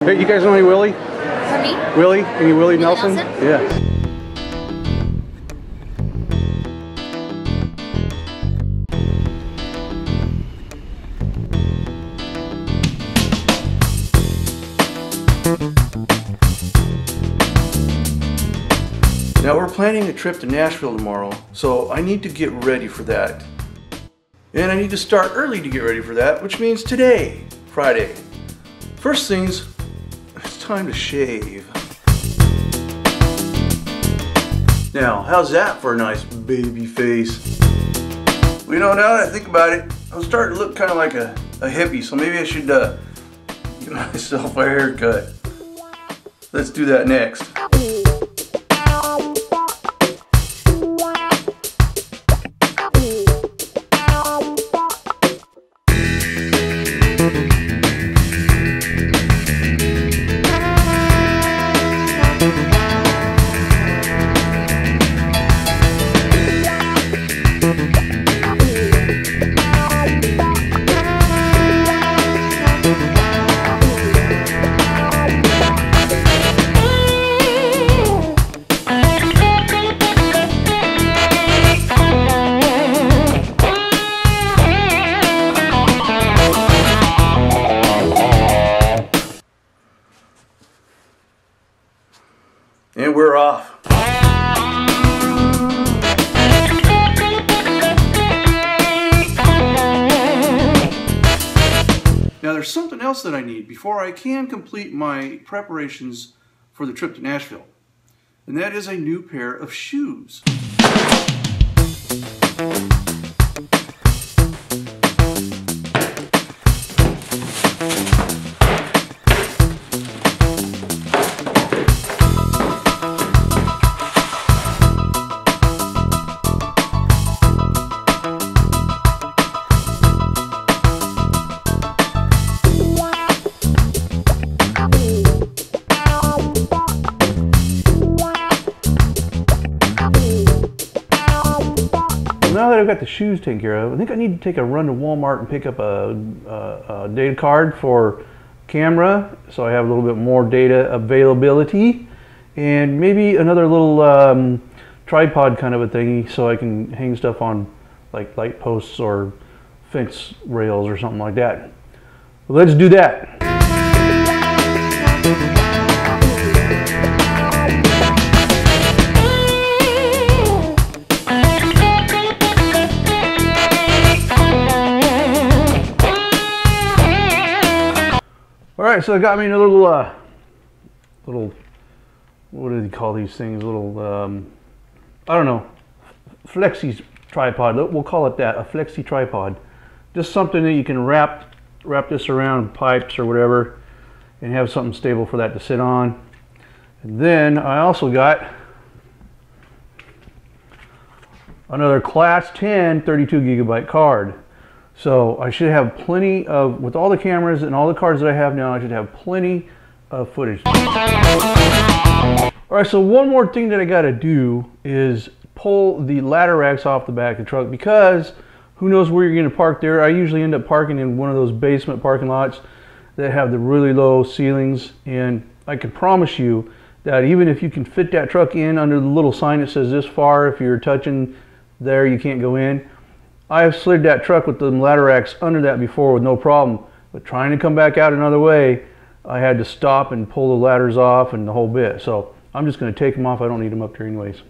Hey, you guys know any Willie? For me? Willie? Any Willie Nelson? Yeah. Now we're planning a trip to Nashville tomorrow, so I need to get ready for that. And I need to start early to get ready for that, which means today, Friday. First things, it's time to shave. Now, how's that for a nice baby face? Well, you know, now that I think about it, I'm starting to look kind of like a hippie, so maybe I should give myself a haircut. Let's do that next. And we're off. Now there's something else that I need before I can complete my preparations for the trip to Nashville. And that is a new pair of shoes. Now that I've got the shoes taken care of, I think I need to take a run to Walmart and pick up a data card for camera, so I have a little bit more data availability, and maybe another little tripod kind of a thingy so I can hang stuff on like light posts or fence rails or something like that. Let's do that. Alright, so I got me a little, what do they call these things? Little, I don't know, flexi tripod. We'll call it that, a flexi tripod. Just something that you can wrap this around pipes or whatever and have something stable for that to sit on. And then I also got another Class 10 32 gigabyte card. So I should have plenty of, with all the cameras and all the cards that I have now, I should have plenty of footage. Alright, so one more thing that I got to do is pull the ladder racks off the back of the truck, because who knows where you're going to park there. I usually end up parking in one of those basement parking lots that have the really low ceilings, and I can promise you that even if you can fit that truck in under the little sign that says this far, if you're touching there you can't go in. I have slid that truck with the ladder racks under that before with no problem, but trying to come back out another way, I had to stop and pull the ladders off and the whole bit. So I'm just going to take them off. I don't need them up there anyways.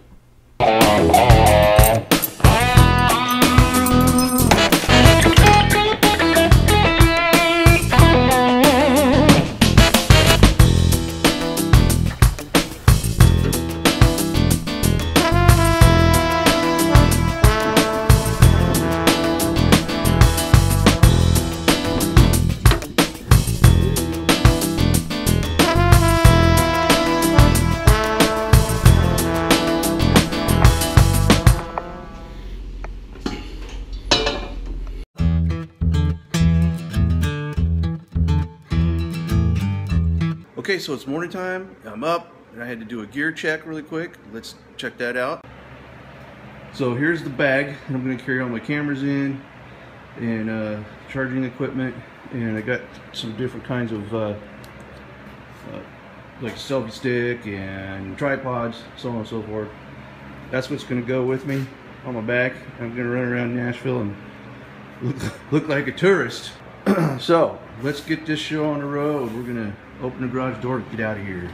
Okay, so it's morning time. I'm up and I had to do a gear check really quick. Let's check that out. So here's the bag that I'm going to carry all my cameras in and charging equipment, and I got some different kinds of like selfie stick and tripods, so on and so forth. That's what's going to go with me on my back. I'm going to run around Nashville and look like a tourist. So let's get this show on the road. We're going to open the garage door and get out of here.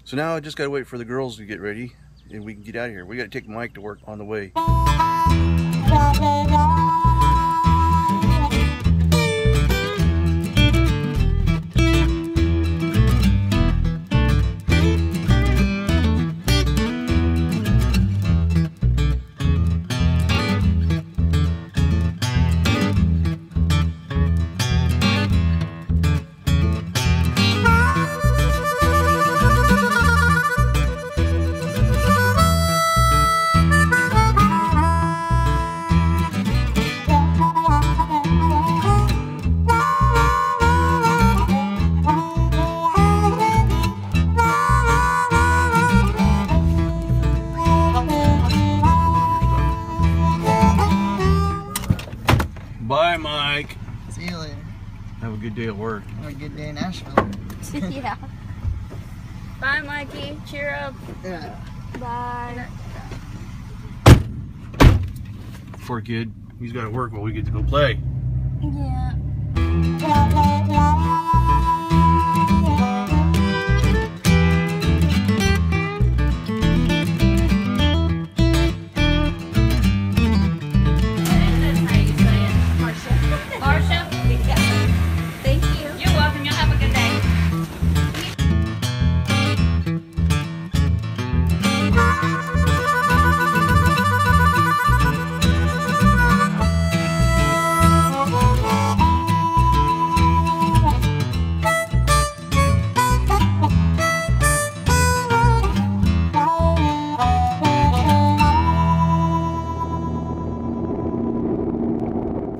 So now I just gotta wait for the girls to get ready and we can get out of here. We gotta take Mike to work on the way. Bye, Mike. See you later. Have a good day at work. Have a good day in Nashville. Yeah. Bye, Mikey. Cheer up. Yeah. Bye. Poor kid. He's got to work while we get to go play. Yeah.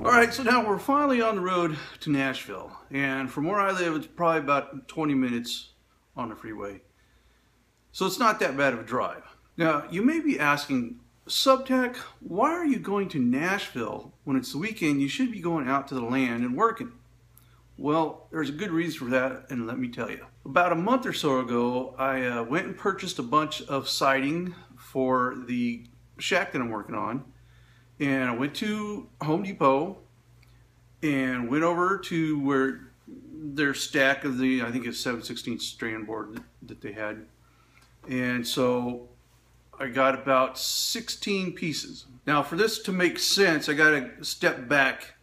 Alright, so now we're finally on the road to Nashville, and from where I live it's probably about 20 minutes on the freeway. So it's not that bad of a drive. Now, you may be asking, Subtac, why are you going to Nashville when it's the weekend? You should be going out to the land and working. Well, there's a good reason for that, and let me tell you. About a month or so ago, I went and purchased a bunch of siding for the shack that I'm working on. And I went to Home Depot and went over to where their stack of the, I think it's 7/16 strand board that they had. And so I got about 16 pieces. Now for this to make sense, I got to step back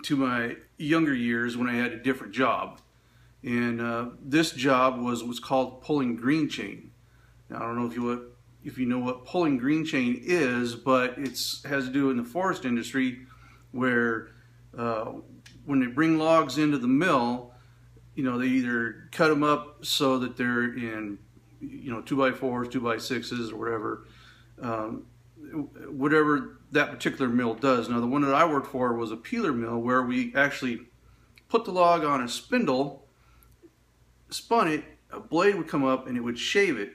to my younger years when I had a different job. And this job was called pulling green chain. Now I don't know if you know what pulling green chain is, but it has to do in the forest industry where when they bring logs into the mill, you know, they either cut them up so that they're in, you know, 2x4s, 2x6s, or whatever, whatever that particular mill does. Now the one that I worked for was a peeler mill where we actually put the log on a spindle, spun it, a blade would come up and it would shave it.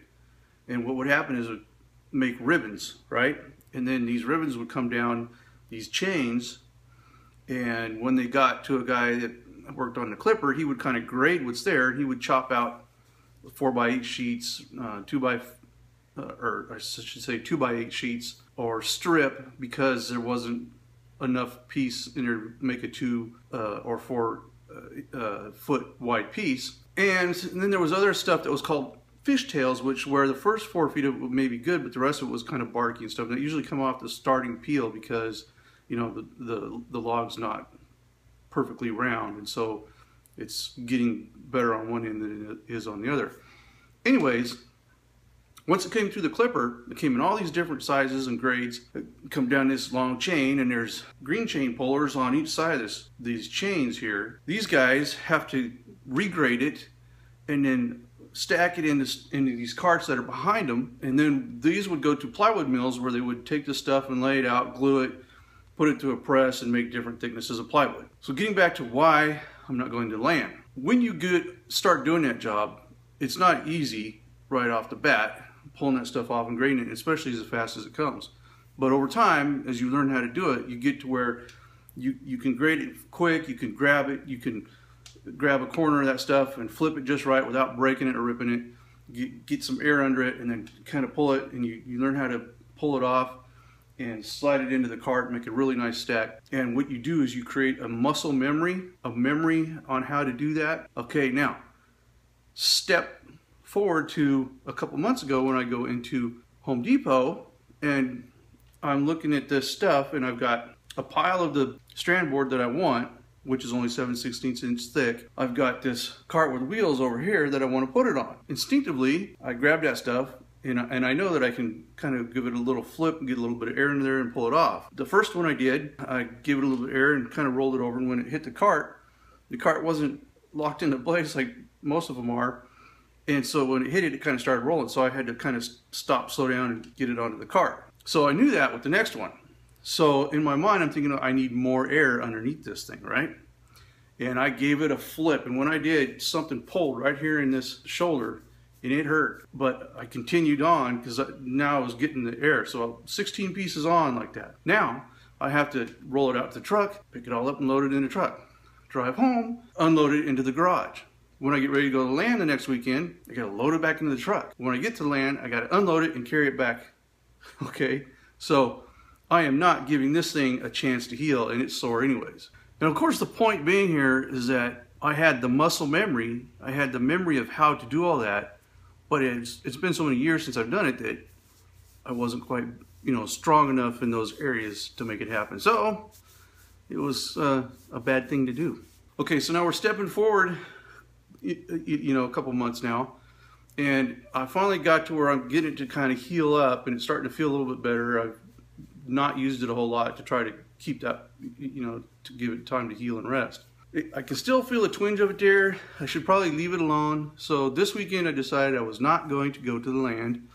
And what would happen is it would make ribbons, right? And then these ribbons would come down these chains, and when they got to a guy that worked on the clipper, he would kind of grade what's there. He would chop out 4x8 sheets, or I should say 2x8 sheets, or strip, because there wasn't enough piece in there to make a 2 or 4 foot wide piece. And then there was other stuff that was called fishtails, which where the first 4 feet of it may be good, but the rest of it was kind of barky and stuff. And it usually come off the starting peel because, you know, the log's not perfectly round, and so it's getting better on one end than it is on the other. Anyways, once it came through the clipper, it came in all these different sizes and grades. It come down this long chain, and there's green chain pullers on each side of these chains here. These guys have to regrade it and then stack it into these carts that are behind them, and then these would go to plywood mills where they would take the stuff and lay it out, glue it, put it to a press, and make different thicknesses of plywood. So getting back to why I'm not going to land. When you start doing that job, it's not easy right off the bat, pulling that stuff off and grading it, especially as fast as it comes. But over time, as you learn how to do it, you get to where you can grade it quick, you can grab it, you can grab a corner of that stuff and flip it just right without breaking it or ripping it, get some air under it, and then kind of pull it, and you learn how to pull it off and slide it into the cart and make a really nice stack. And what you do is you create a muscle memory, on how to do that. Okay, now step forward to a couple months ago when I go into Home Depot and I'm looking at this stuff, and I've got a pile of the strand board that I want, which is only 7/16 inch thick. I've got this cart with wheels over here that I want to put it on. Instinctively, I grab that stuff, and I know that I can kind of give it a little flip and get a little bit of air in there and pull it off. The first one I did, I gave it a little bit of air and kind of rolled it over, and when it hit the cart wasn't locked into place like most of them are. And so when it hit it, it kind of started rolling. So I had to kind of stop, slow down, and get it onto the cart. So I knew that with the next one. So in my mind, I'm thinking, I need more air underneath this thing, right? And I gave it a flip. And when I did, something pulled right here in this shoulder, and it hurt. But I continued on because now I was getting the air. So 16 pieces on like that. Now I have to roll it out to the truck, pick it all up and load it in the truck. Drive home, unload it into the garage. When I get ready to go to land the next weekend, I gotta load it back into the truck. When I get to land, I gotta unload it and carry it back. Okay, so I am not giving this thing a chance to heal, and it's sore anyways. And of course, the point being here is that I had the muscle memory, I had the memory of how to do all that, but it's been so many years since I've done it that I wasn't quite, strong enough in those areas to make it happen. So it was a bad thing to do. Okay, so now we're stepping forward, a couple months now, and I finally got to where I'm getting it to kind of heal up, and it's starting to feel a little bit better. I've not used it a whole lot to try to keep that, to give it time to heal and rest. I can still feel a twinge of it there. I should probably leave it alone. So this weekend I decided I was not going to go to the land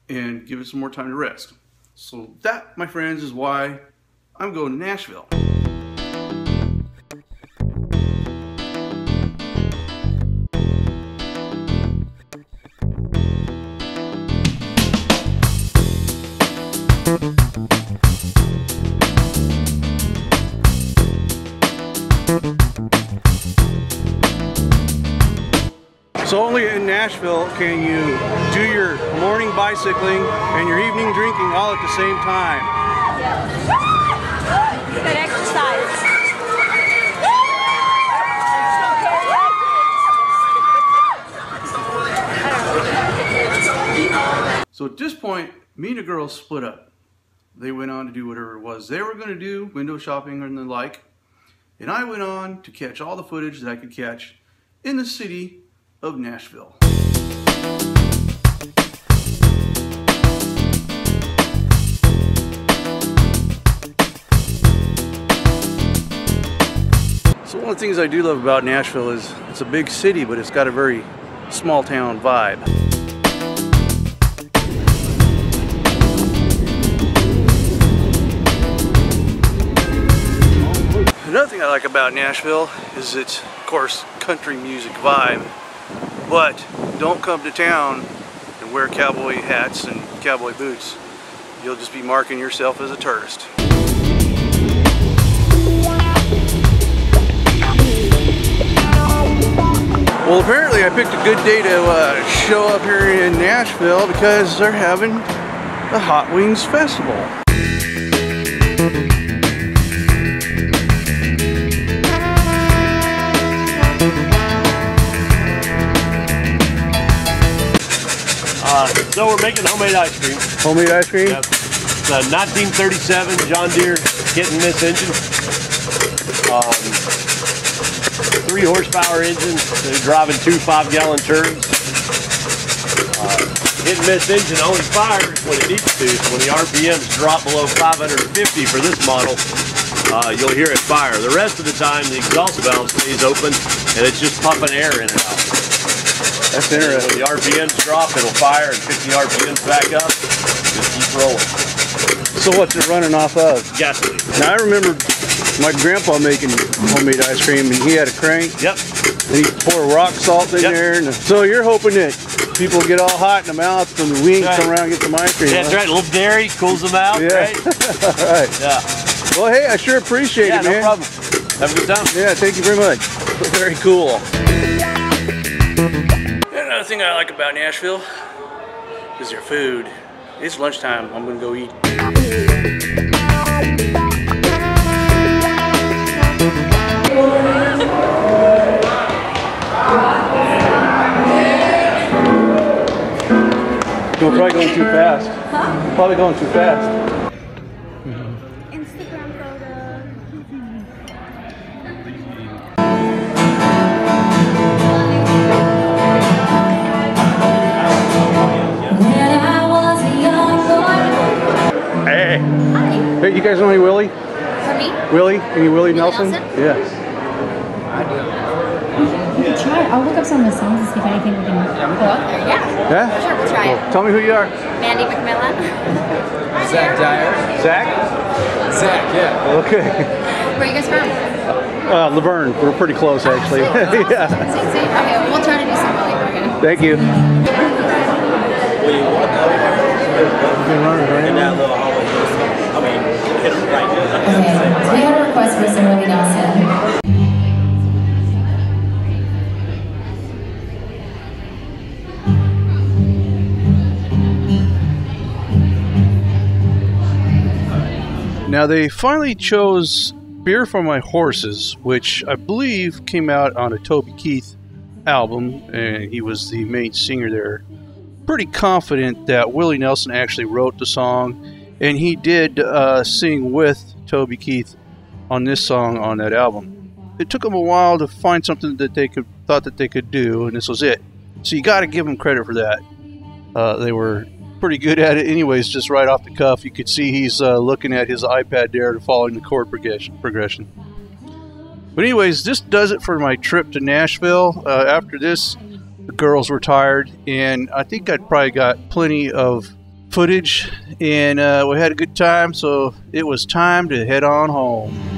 and give it some more time to rest. So that, my friends, is why I'm going to Nashville. So only in Nashville can you do your morning bicycling and your evening drinking all at the same time. Good exercise. So at this point, me and the girls split up. They went on to do whatever it was they were going to do, window shopping and the like. And I went on to catch all the footage that I could catch in the city of Nashville. So one of the things I do love about Nashville is it's a big city, but it's got a very small town vibe. Another thing I like about Nashville is its, of course, country music vibe. But don't come to town and wear cowboy hats and cowboy boots. You'll just be marking yourself as a tourist. Well, apparently I picked a good day to show up here in Nashville because they're having the Hot Wings Festival. So we're making homemade ice cream. Homemade ice cream? Yep. It's a 1937 John Deere hit and miss engine. 3 horsepower engine. They're driving 2 5-gallon turbines. Hit and miss engine only fires when it needs to. So when the RPMs drop below 550 for this model, you'll hear it fire. The rest of the time the exhaust valve stays open and it's just pumping air in and out. That's And then interesting. when the RPMs drop, it'll fire and pick the RPMs back up. Just keep rolling. So what's it running off of? Gasoline. Now I remember my grandpa making homemade ice cream, and he had a crank. Yep. And he pour rock salt in Yep. there. And so you're hoping that people get all hot in the mouth and the wings Right. come around and get some ice cream. Yeah, that's right. A little dairy cools them out, Yeah. right? All right. Yeah. Well, hey, I sure appreciate Yeah, it, man. no problem. Have a good time. Yeah, thank you very much. Very cool. Another thing I like about Nashville is their food. It's lunchtime. I'm gonna go eat. You're probably going too fast. Huh? Probably going too fast. Instagram photo. Hey. Hi. Hey, you guys know any Willie? For me? Willie? Any Willie Nelson? Nelson? Yeah. We can try it. I'll look up some of the songs and see if anything we can pull up. Yeah. Yeah? Sure, we'll try it. Tell me who you are. Mandy McMillan. Zach Dyer. Zach? Zach, yeah. Okay. Where are you guys from? Laverne. We're pretty close, actually. Yeah. See? Okay, well, we'll try to do some really quick. Thank you. In that little hallway. I mean, hit him right. Okay, so we had a request for some Willie Nelson. Now they finally chose Beer for My Horses, which I believe came out on a Toby Keith album, and he was the main singer there. Pretty confident that Willie Nelson actually wrote the song, and he did sing with Toby Keith on this song on that album. It took them a while to find something that they thought that they could do, and this was it. So you got to give them credit for that. They were pretty good at it anyways, just right off the cuff. You could see he's looking at his iPad there to following the chord progression. But anyways, this does it for my trip to Nashville. After this, the girls were tired, and I think I'd probably got plenty of footage, and we had a good time, so it was time to head on home.